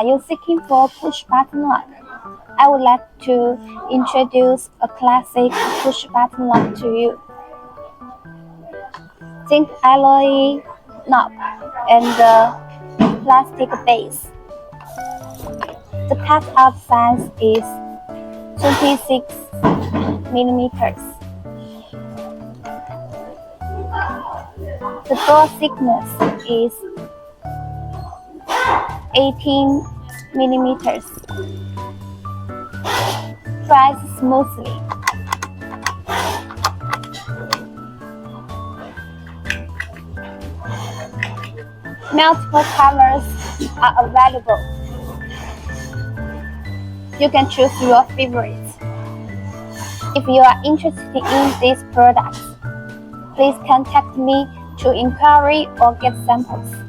Are you seeking for push button lock? I would like to introduce a classic push button lock to you. Zinc alloy knob and plastic base. The cut-out size is 26 millimeters. The door thickness is 18 millimeters. Fries smoothly. Multiple colors are available. You can choose your favorite. If you are interested in these products, please contact me to inquiry or get samples.